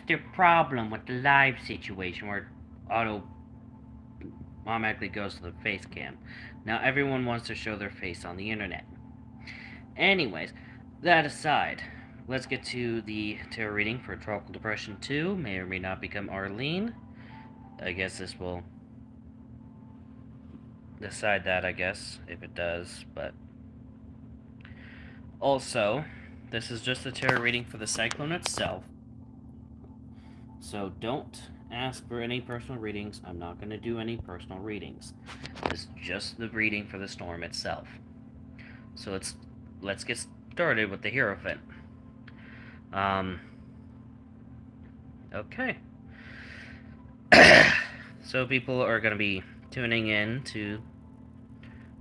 the problem with the live situation where auto automatically goes to the face cam. Now everyone wants to show their face on the internet. Anyways, that aside, let's get to the tarot reading for Tropical Depression 2. May or may not become Arlene. I guess this will decide that, I guess, if it does, but... Also, this is just the tarot reading for the cyclone itself. So don't ask for any personal readings. I'm not going to do any personal readings. This is just the reading for the storm itself. So let's get started with the Hierophant. Okay. So people are going to be tuning in to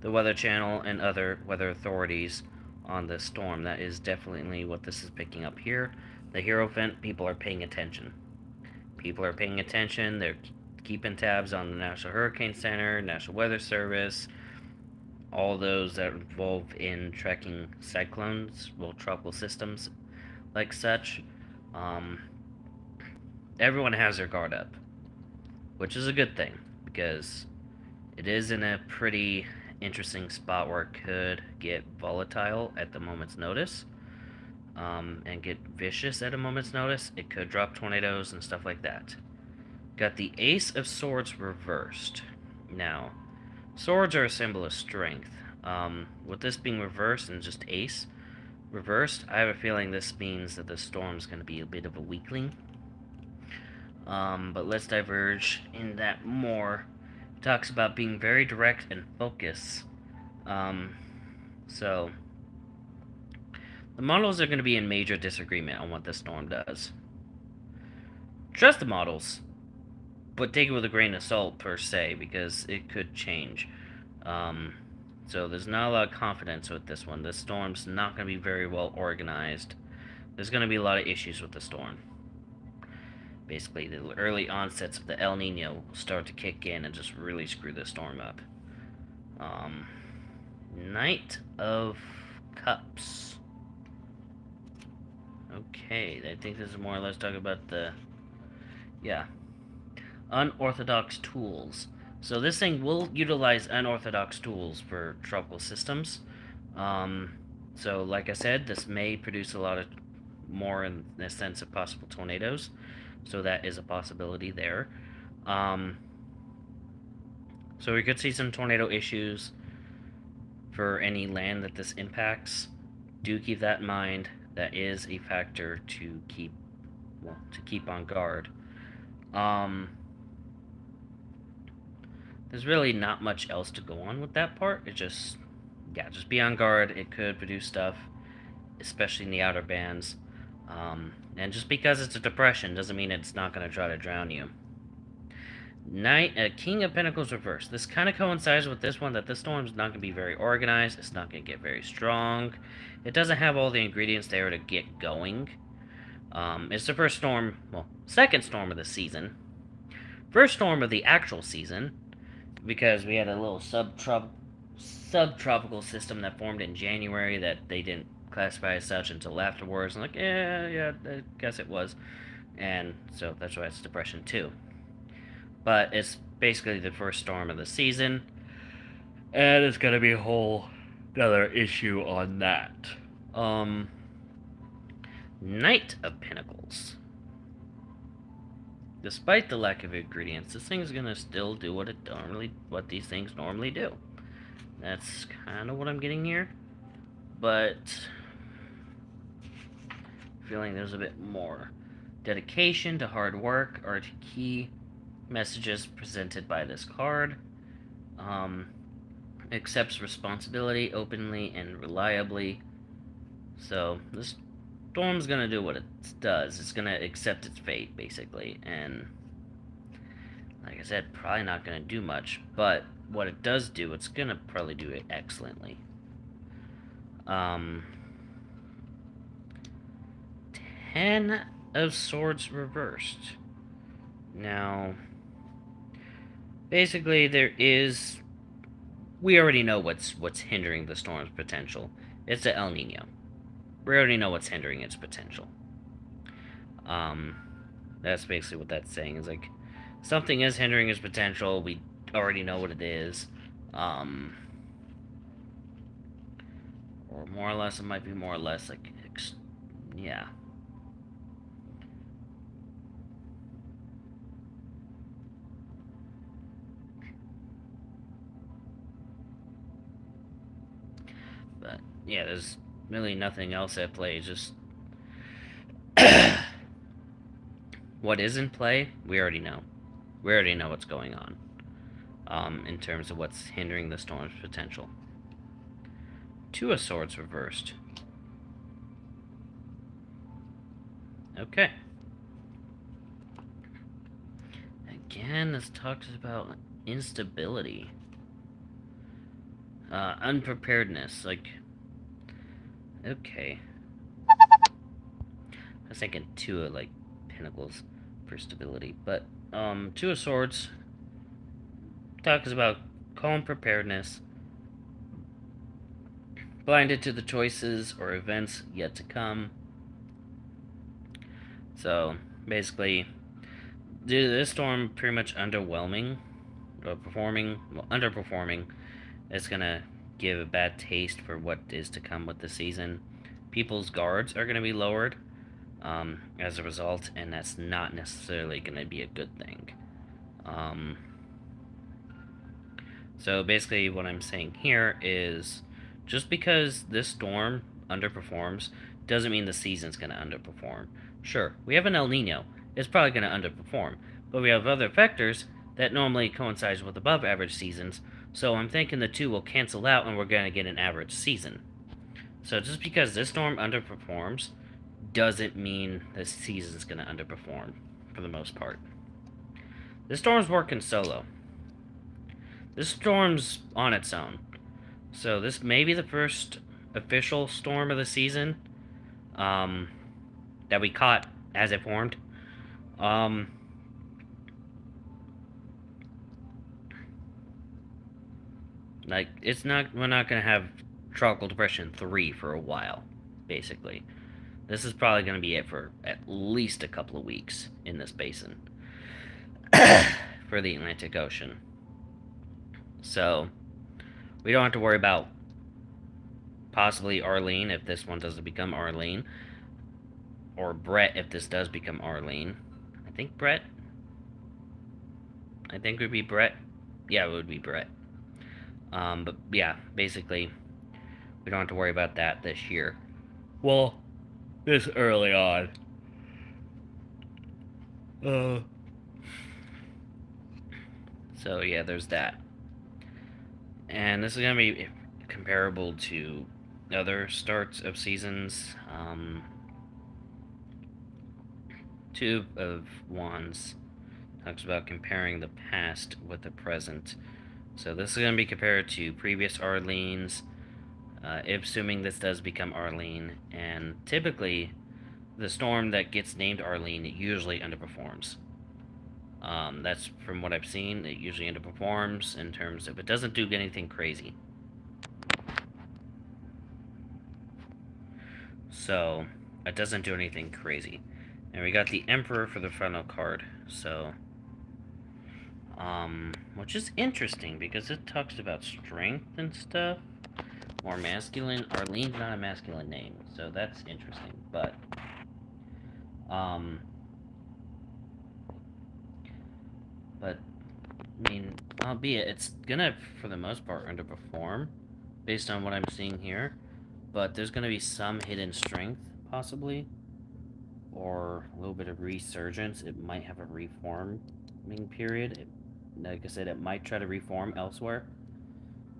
the Weather Channel and other weather authorities on this storm. That is definitely what this is picking up here. The Hierophant, people are paying attention. People are paying attention. They're keeping tabs on the National Hurricane Center, National Weather Service, all those that are involved in tracking cyclones, well, tropical systems like such. Everyone has their guard up, which is a good thing, because it is in a pretty interesting spot where it could get volatile at the moment's notice, and get vicious at a moment's notice. It could drop tornadoes and stuff like that. Got the Ace of Swords reversed. Now, swords are a symbol of strength. With this being reversed and just Ace reversed, I have a feeling this means that the storm's going to be a bit of a weakling. But let's diverge in that more. It talks about being very direct and focused. So, the models are going to be in major disagreement on what this storm does. Trust the models, but take it with a grain of salt, per se, because it could change. So there's not a lot of confidence with this one. This storm's not going to be very well organized. There's going to be a lot of issues with the storm. Basically, the early onsets of the El Nino will start to kick in and just really screw the storm up. Knight of Cups. Okay, I think this is more or less talking about the... Yeah. Unorthodox tools. So this thing will utilize unorthodox tools for tropical systems. So like I said, this may produce a lot of more in the sense of possible tornadoes. So that is a possibility there. So we could see some tornado issues for any land that this impacts. Do keep that in mind. That is a factor to keep on guard. There's really not much else to go on with that part. It just be on guard. It could produce stuff, especially in the outer bands. And just because it's a depression doesn't mean it's not going to try to drown you. King of Pentacles reversed. This kind of coincides with this one, that this storm's not going to be very organized. It's not going to get very strong. It doesn't have all the ingredients there to get going. It's the first storm, well, second storm of the season. First storm of the actual season, because we had a little subtropical system that formed in January that they didn't classify as such until afterwards. I'm like, yeah, I guess it was. And so that's why it's Depression 2. But it's basically the first storm of the season, and it's gonna be a whole other issue on that. Knight of Pentacles. Despite the lack of ingredients, this thing's gonna still do what these things normally do. That's kind of what I'm getting here, but feeling there's a bit more. Dedication to hard work are key messages presented by this card. Accepts responsibility openly and reliably. So this storm's gonna do what it does. It's gonna accept its fate, basically, and like I said, probably not gonna do much, but what it does do, it's gonna probably do it excellently. 10 of Swords reversed. Now, basically, we already know what's hindering the storm's potential. It's the El Nino. We already know what's hindering its potential. That's basically what that's saying. Is like something is hindering his potential. We already know what it is. Or more or less, it might be more or less like, yeah. But yeah, there's really nothing else at play. Just what is in play, we already know. We already know what's going on. In terms of what's hindering the storm's potential. Two of Swords reversed. Okay. Again, this talks about instability. Unpreparedness. Like, okay. I was thinking two of, like, Pentacles for stability. But, Two of Swords talks about calm preparedness, blinded to the choices or events yet to come. So, basically, due to this storm pretty much underperforming, it's gonna give a bad taste for what is to come with the season. People's guards are gonna be lowered as a result, and that's not necessarily gonna be a good thing. So basically, what I'm saying here is, just because this storm underperforms doesn't mean the season's gonna underperform. Sure, we have an El Nino. It's probably gonna underperform, but we have other factors that normally coincides with above average seasons, so I'm thinking the two will cancel out and we're gonna get an average season. So just because this storm underperforms doesn't mean the season's gonna underperform, for the most part. This storm's working solo. This storm's on its own. So this may be the first official storm of the season that we caught as it formed. Like, we're not gonna have Tropical Depression 3 for a while, basically. This is probably gonna be it for at least a couple of weeks in this basin for the Atlantic Ocean. So, we don't have to worry about possibly Arlene if this one doesn't become Arlene, or Brett if this does become Arlene. I think it would be Brett. Yeah, it would be Brett. But yeah, basically, we don't have to worry about that this year. Well, this early on. So yeah, there's that. And this is gonna be comparable to other starts of seasons. Two of Wands talks about comparing the past with the present. So this is going to be compared to previous Arlenes, assuming this does become Arlene. And typically, the storm that gets named Arlene usually underperforms. That's from what I've seen. It usually underperforms in terms of it doesn't do anything crazy. So, it doesn't do anything crazy. And we got the Emperor for the final card. So, which is interesting because it talks about strength and stuff. More masculine. Arlene's not a masculine name, so that's interesting. But, I mean, albeit it's gonna, for the most part, underperform based on what I'm seeing here. But there's gonna be some hidden strength, possibly, or a little bit of resurgence. It might have a reforming period. Like I said, it might try to reform elsewhere.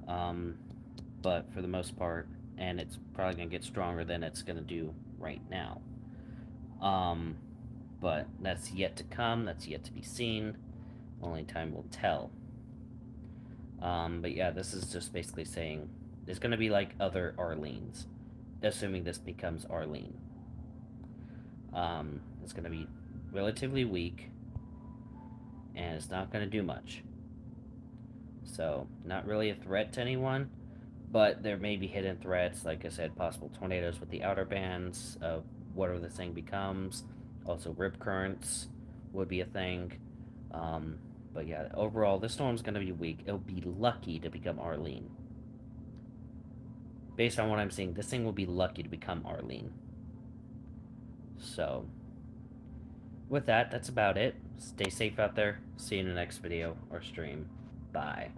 But for the most part, and it's probably gonna get stronger than it's gonna do right now. But that's yet to come. That's yet to be seen. Only time will tell. But yeah, this is just basically saying there's gonna be like other Arlenes, assuming this becomes Arlene. It's gonna be relatively weak, and it's not gonna do much. So, not really a threat to anyone, but there may be hidden threats, like I said, possible tornadoes with the outer bands of whatever this thing becomes, also rip currents, would be a thing. But yeah, overall, this storm's gonna be weak. It'll be lucky to become Arlene. Based on what I'm seeing, this thing will be lucky to become Arlene. So, with that, that's about it. Stay safe out there. See you in the next video or stream. Bye.